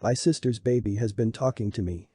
My sister's baby has been talking to me.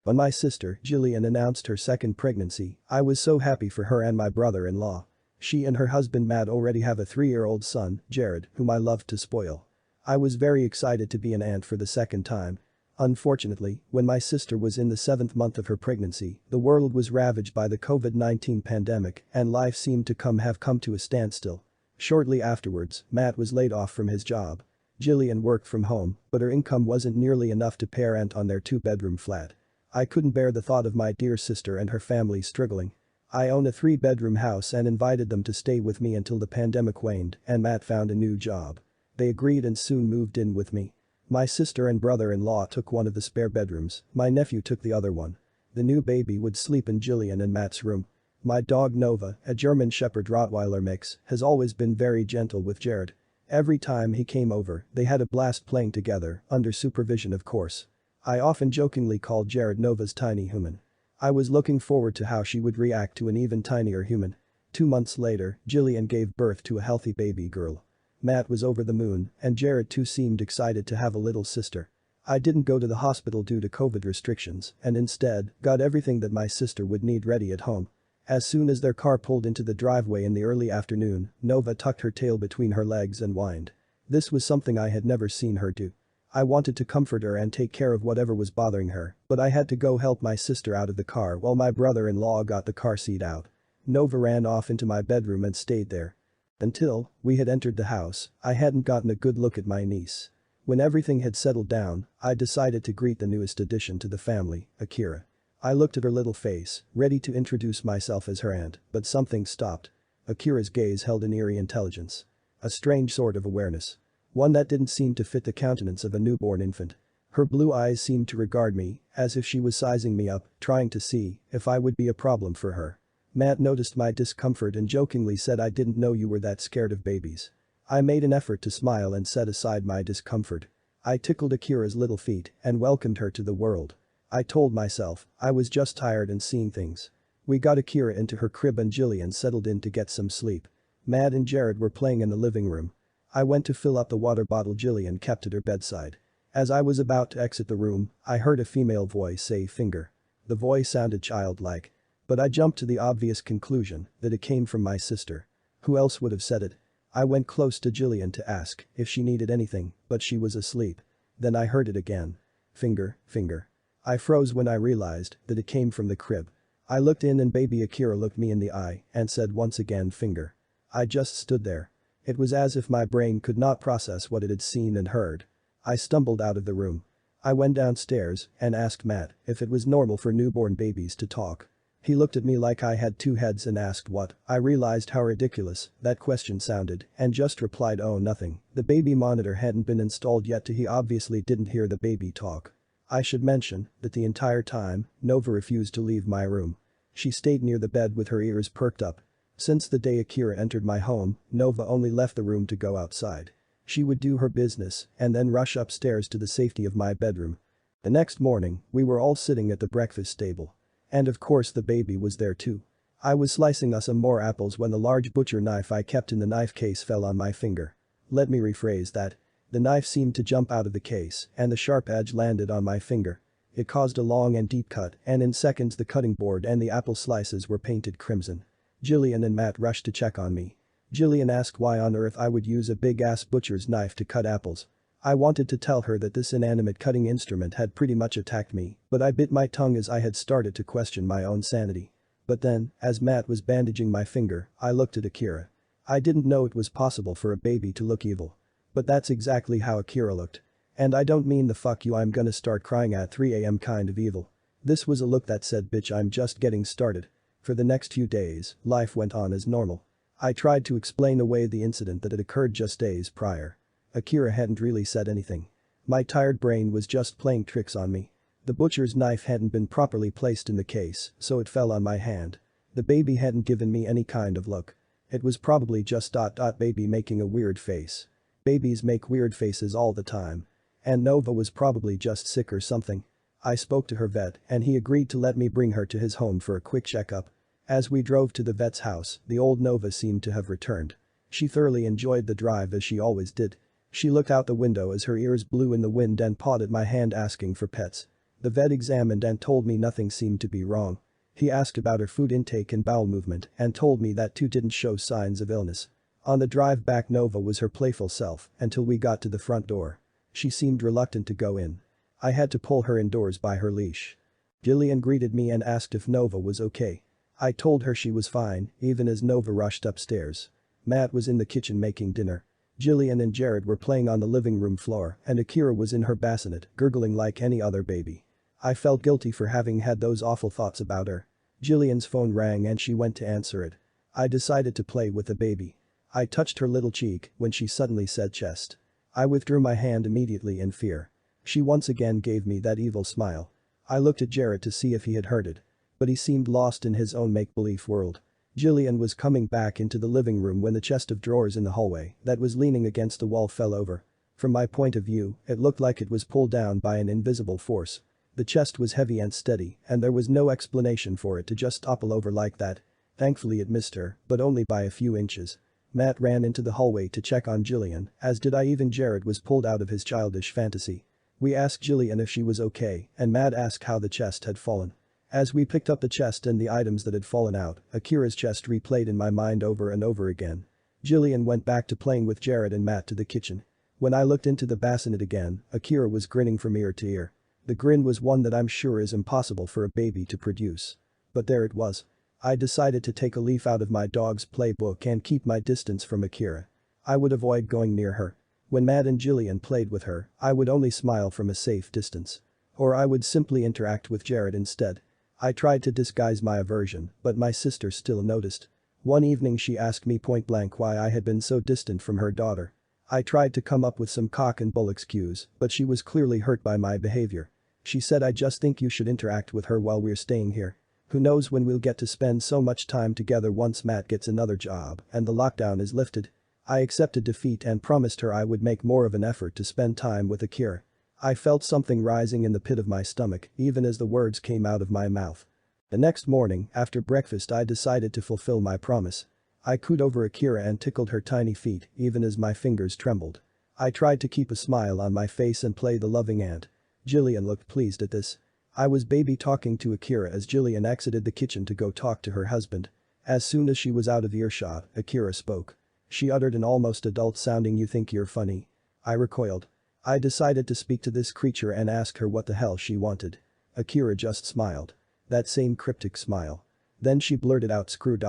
When my sister, Jillian, announced her second pregnancy, I was so happy for her and my brother-in-law. She and her husband Matt already have a 3-year-old son, Jared, whom I loved to spoil. I was very excited to be an aunt for the second time. Unfortunately, when my sister was in the 7th month of her pregnancy, the world was ravaged by the COVID-19 pandemic and life seemed to have come to a standstill. Shortly afterwards, Matt was laid off from his job. Jillian worked from home, but her income wasn't nearly enough to pay rent on their 2-bedroom flat. I couldn't bear the thought of my dear sister and her family struggling. I own a 3-bedroom house and invited them to stay with me until the pandemic waned and Matt found a new job. They agreed and soon moved in with me. My sister and brother-in-law took one of the spare bedrooms, my nephew took the other one. The new baby would sleep in Jillian and Matt's room. My dog Nova, a German Shepherd Rottweiler mix, has always been very gentle with Jared. Every time he came over, they had a blast playing together, under supervision of course. I often jokingly called Jared Nova's tiny human. I was looking forward to how she would react to an even tinier human. 2 months later, Jillian gave birth to a healthy baby girl. Matt was over the moon, and Jared too seemed excited to have a little sister. I didn't go to the hospital due to COVID restrictions and instead got everything that my sister would need ready at home. As soon as their car pulled into the driveway in the early afternoon, Nova tucked her tail between her legs and whined. This was something I had never seen her do. I wanted to comfort her and take care of whatever was bothering her, but I had to go help my sister out of the car while my brother-in-law got the car seat out. Nova ran off into my bedroom and stayed there. Until we had entered the house, I hadn't gotten a good look at my niece. When everything had settled down, I decided to greet the newest addition to the family, Akira. I looked at her little face, ready to introduce myself as her aunt, but something stopped. Akira's gaze held an eerie intelligence. A strange sort of awareness. One that didn't seem to fit the countenance of a newborn infant. Her blue eyes seemed to regard me, as if she was sizing me up, trying to see if I would be a problem for her. Matt noticed my discomfort and jokingly said, "I didn't know you were that scared of babies." I made an effort to smile and set aside my discomfort. I tickled Akira's little feet and welcomed her to the world. I told myself I was just tired and seeing things. We got Akira into her crib and Jillian settled in to get some sleep. Matt and Jared were playing in the living room. I went to fill up the water bottle Jillian kept at her bedside. As I was about to exit the room, I heard a female voice say finger. The voice sounded childlike. But I jumped to the obvious conclusion that it came from my sister. Who else would have said it? I went close to Jillian to ask if she needed anything, but she was asleep. Then I heard it again. Finger, finger. I froze when I realized that it came from the crib. I looked in and baby Akira looked me in the eye and said once again finger. I just stood there. It was as if my brain could not process what it had seen and heard. I stumbled out of the room. I went downstairs and asked Matt if it was normal for newborn babies to talk. He looked at me like I had 2 heads and asked what. I realized how ridiculous that question sounded and just replied, "Oh, nothing." The baby monitor hadn't been installed yet, he obviously didn't hear the baby talk. I should mention that the entire time, Nova refused to leave my room. She stayed near the bed with her ears perked up. Since the day Akira entered my home, Nova only left the room to go outside. She would do her business and then rush upstairs to the safety of my bedroom. The next morning, we were all sitting at the breakfast table. And of course the baby was there too. I was slicing us some more apples when the large butcher knife I kept in the knife case fell on my finger. Let me rephrase that. The knife seemed to jump out of the case and the sharp edge landed on my finger. It caused a long and deep cut and in seconds the cutting board and the apple slices were painted crimson. Jillian and Matt rushed to check on me. Jillian asked why on earth I would use a big-ass butcher's knife to cut apples. I wanted to tell her that this inanimate cutting instrument had pretty much attacked me, but I bit my tongue as I had started to question my own sanity. But then, as Matt was bandaging my finger, I looked at Akira. I didn't know it was possible for a baby to look evil. But that's exactly how Akira looked. And I don't mean the "fuck you I'm gonna start crying at 3 a.m. kind of evil. This was a look that said, "Bitch, I'm just getting started." For the next few days, life went on as normal. I tried to explain away the incident that had occurred just days prior. Akira hadn't really said anything. My tired brain was just playing tricks on me. The butcher's knife hadn't been properly placed in the case, so it fell on my hand. The baby hadn't given me any kind of look. It was probably just baby making a weird face. Babies make weird faces all the time. And Nova was probably just sick or something. I spoke to her vet and he agreed to let me bring her to his home for a quick checkup. As we drove to the vet's house, the old Nova seemed to have returned. She thoroughly enjoyed the drive as she always did. She looked out the window as her ears blew in the wind and pawed at my hand asking for pets. The vet examined and told me nothing seemed to be wrong. He asked about her food intake and bowel movement and told me that too didn't show signs of illness. On the drive back Nova was her playful self until we got to the front door. She seemed reluctant to go in. I had to pull her indoors by her leash. Gillian greeted me and asked if Nova was okay. I told her she was fine, even as Nova rushed upstairs. Matt was in the kitchen making dinner. Gillian and Jared were playing on the living room floor and Akira was in her bassinet, gurgling like any other baby. I felt guilty for having had those awful thoughts about her. Gillian's phone rang and she went to answer it. I decided to play with the baby. I touched her little cheek when she suddenly said chest. I withdrew my hand immediately in fear. She once again gave me that evil smile. I looked at Jared to see if he had heard it. But he seemed lost in his own make-believe world. Gillian was coming back into the living room when the chest of drawers in the hallway that was leaning against the wall fell over. From my point of view, it looked like it was pulled down by an invisible force. The chest was heavy and steady, and there was no explanation for it to just topple over like that. Thankfully it missed her, but only by a few inches. Matt ran into the hallway to check on Gillian, as did I. Even Jared was pulled out of his childish fantasy. We asked Gillian if she was okay, and Matt asked how the chest had fallen. As we picked up the chest and the items that had fallen out, Akira's chest replayed in my mind over and over again. Gillian went back to playing with Jared and Matt to the kitchen. When I looked into the bassinet again, Akira was grinning from ear to ear. The grin was one that I'm sure is impossible for a baby to produce. But there it was. I decided to take a leaf out of my dog's playbook and keep my distance from Akira. I would avoid going near her. When Matt and Gillian played with her, I would only smile from a safe distance. Or I would simply interact with Jared instead. I tried to disguise my aversion, but my sister still noticed. One evening she asked me point blank why I had been so distant from her daughter. I tried to come up with some cock and bull excuse, but she was clearly hurt by my behavior. She said, I just think you should interact with her while we're staying here. Who knows when we'll get to spend so much time together once Matt gets another job and the lockdown is lifted. I accepted defeat and promised her I would make more of an effort to spend time with Akira. I felt something rising in the pit of my stomach even as the words came out of my mouth. The next morning, after breakfast, I decided to fulfill my promise. I cooed over Akira and tickled her tiny feet even as my fingers trembled. I tried to keep a smile on my face and play the loving aunt. Gillian looked pleased at this. I was baby talking to Akira as Gillian exited the kitchen to go talk to her husband. As soon as she was out of earshot, Akira spoke. She uttered an almost adult-sounding "You think you're funny?" I recoiled. I decided to speak to this creature and ask her what the hell she wanted. Akira just smiled. That same cryptic smile. Then she blurted out screw.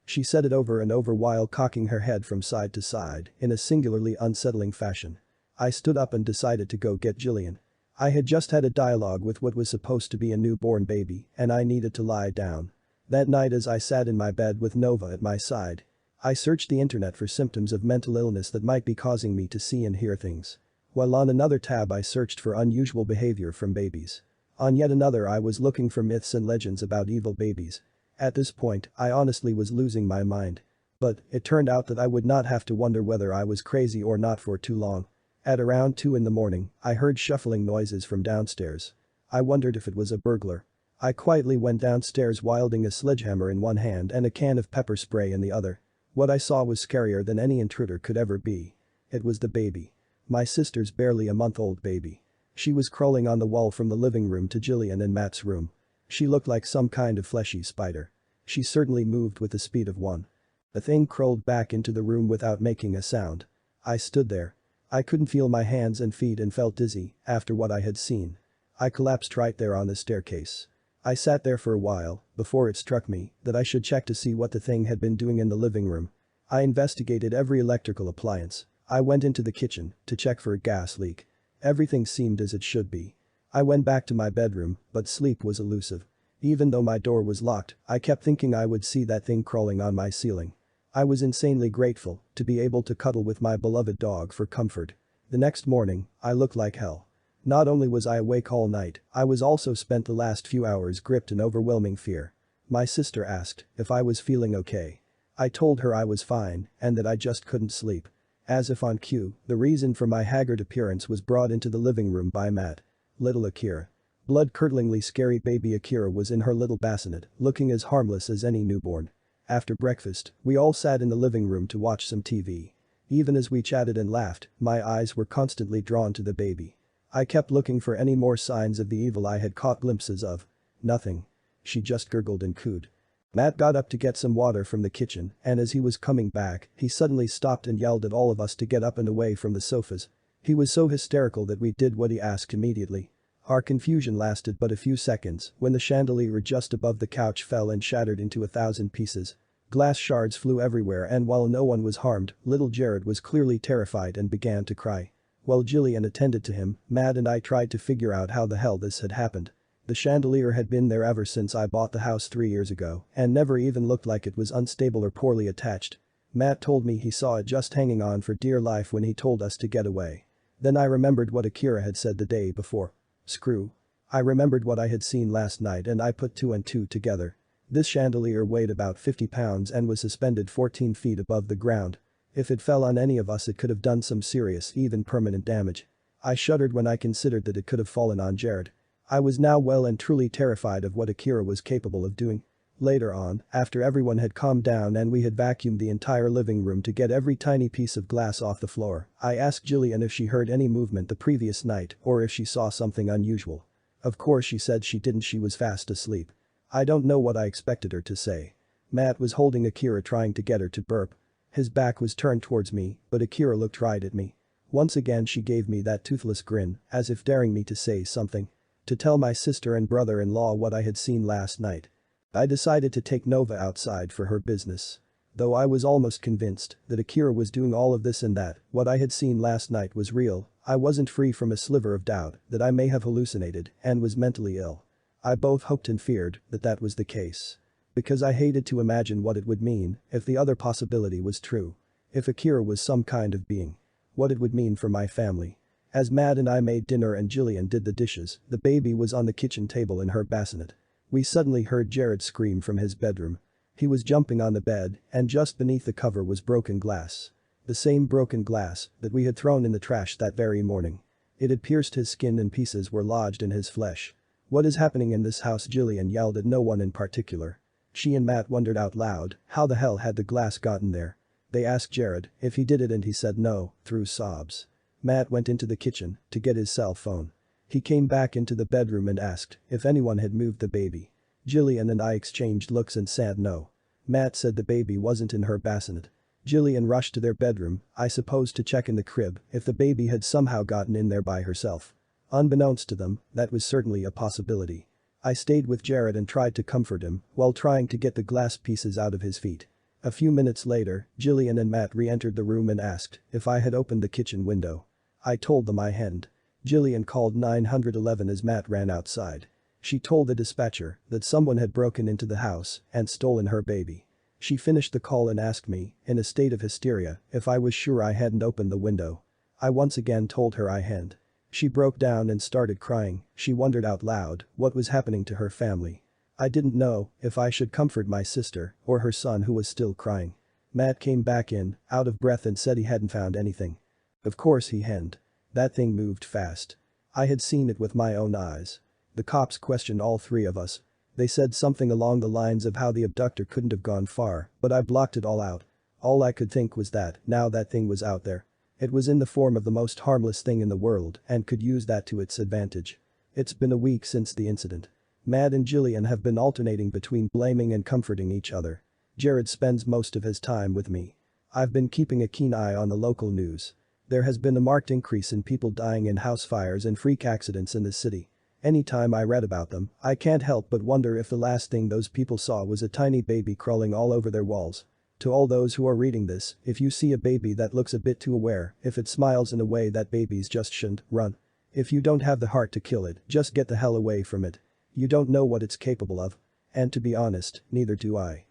She said it over and over while cocking her head from side to side in a singularly unsettling fashion. I stood up and decided to go get Gillian. I had just had a dialogue with what was supposed to be a newborn baby and I needed to lie down. That night as I sat in my bed with Nova at my side, I searched the internet for symptoms of mental illness that might be causing me to see and hear things. While on another tab I searched for unusual behavior from babies. On yet another I was looking for myths and legends about evil babies. At this point, I honestly was losing my mind. But it turned out that I would not have to wonder whether I was crazy or not for too long. At around 2 in the morning, I heard shuffling noises from downstairs. I wondered if it was a burglar. I quietly went downstairs wielding a sledgehammer in one hand and a can of pepper spray in the other. What I saw was scarier than any intruder could ever be. It was the baby. My sister's barely a month-old baby. She was crawling on the wall from the living room to Gillian and Matt's room. She looked like some kind of fleshy spider. She certainly moved with the speed of one. The thing crawled back into the room without making a sound. I stood there. I couldn't feel my hands and feet and felt dizzy after what I had seen. I collapsed right there on the staircase. I sat there for a while before it struck me that I should check to see what the thing had been doing in the living room. I investigated every electrical appliance. I went into the kitchen to check for a gas leak. Everything seemed as it should be. I went back to my bedroom, but sleep was elusive. Even though my door was locked, I kept thinking I would see that thing crawling on my ceiling. I was insanely grateful to be able to cuddle with my beloved dog for comfort. The next morning, I looked like hell. Not only was I awake all night, I was also spent the last few hours gripped in overwhelming fear. My sister asked if I was feeling okay. I told her I was fine and that I just couldn't sleep. As if on cue, the reason for my haggard appearance was brought into the living room by Matt. Little Akira. Blood-curdlingly scary baby Akira was in her little bassinet, looking as harmless as any newborn. After breakfast, we all sat in the living room to watch some TV. Even as we chatted and laughed, my eyes were constantly drawn to the baby. I kept looking for any more signs of the evil I had caught glimpses of. Nothing. She just gurgled and cooed. Matt got up to get some water from the kitchen, and as he was coming back, he suddenly stopped and yelled at all of us to get up and away from the sofas. He was so hysterical that we did what he asked immediately. Our confusion lasted but a few seconds when the chandelier just above the couch fell and shattered into 1,000 pieces. Glass shards flew everywhere, and while no one was harmed, little Jared was clearly terrified and began to cry. While Jillian attended to him, Matt and I tried to figure out how the hell this had happened. The chandelier had been there ever since I bought the house 3 years ago and never even looked like it was unstable or poorly attached. Matt told me he saw it just hanging on for dear life when he told us to get away. Then I remembered what Akira had said the day before. Screw. I remembered what I had seen last night and I put 2 and 2 together. This chandelier weighed about 50 pounds and was suspended 14 feet above the ground. If it fell on any of us, it could have done some serious, even permanent damage. I shuddered when I considered that it could have fallen on Jared. I was now well and truly terrified of what Akira was capable of doing. Later on, after everyone had calmed down and we had vacuumed the entire living room to get every tiny piece of glass off the floor, I asked Jillian if she heard any movement the previous night or if she saw something unusual. Of course she said she didn't, she was fast asleep. I don't know what I expected her to say. Matt was holding Akira, trying to get her to burp. His back was turned towards me, but Akira looked right at me. Once again she gave me that toothless grin, as if daring me to say something. To tell my sister and brother-in-law what I had seen last night. I decided to take Nova outside for her business. Though I was almost convinced that Akira was doing all of this and that what I had seen last night was real, I wasn't free from a sliver of doubt that I may have hallucinated and was mentally ill. I both hoped and feared that that was the case. Because I hated to imagine what it would mean if the other possibility was true. If Akira was some kind of being. What it would mean for my family. As Matt and I made dinner and Jillian did the dishes, the baby was on the kitchen table in her bassinet. We suddenly heard Jared scream from his bedroom. He was jumping on the bed, and just beneath the cover was broken glass. The same broken glass that we had thrown in the trash that very morning. It had pierced his skin and pieces were lodged in his flesh. What is happening in this house? Jillian yelled at no one in particular. She and Matt wondered out loud, how the hell had the glass gotten there? They asked Jared if he did it and he said no, through sobs. Matt went into the kitchen to get his cell phone. He came back into the bedroom and asked if anyone had moved the baby. Jillian and I exchanged looks and said no. Matt said the baby wasn't in her bassinet. Jillian rushed to their bedroom, I suppose to check in the crib if the baby had somehow gotten in there by herself. Unbeknownst to them, that was certainly a possibility. I stayed with Jared and tried to comfort him while trying to get the glass pieces out of his feet. A few minutes later, Jillian and Matt re-entered the room and asked if I had opened the kitchen window. I told them I hadn't. Jillian called 911 as Matt ran outside. She told the dispatcher that someone had broken into the house and stolen her baby. She finished the call and asked me, in a state of hysteria, if I was sure I hadn't opened the window. I once again told her I hadn't. She broke down and started crying. She wondered out loud what was happening to her family. I didn't know if I should comfort my sister or her son, who was still crying. Matt came back in, out of breath, and said he hadn't found anything. Of course he hadn't. That thing moved fast. I had seen it with my own eyes. The cops questioned all 3 of us. They said something along the lines of how the abductor couldn't have gone far, but I blocked it all out. All I could think was that now that thing was out there. It was in the form of the most harmless thing in the world and could use that to its advantage. It's been a week since the incident. Matt and Jillian have been alternating between blaming and comforting each other. Jared spends most of his time with me. I've been keeping a keen eye on the local news. There has been a marked increase in people dying in house fires and freak accidents in the city. Anytime I read about them, I can't help but wonder if the last thing those people saw was a tiny baby crawling all over their walls. To all those who are reading this, if you see a baby that looks a bit too aware, if it smiles in a way that babies just shouldn't, run. If you don't have the heart to kill it, just get the hell away from it. You don't know what it's capable of. And to be honest, neither do I.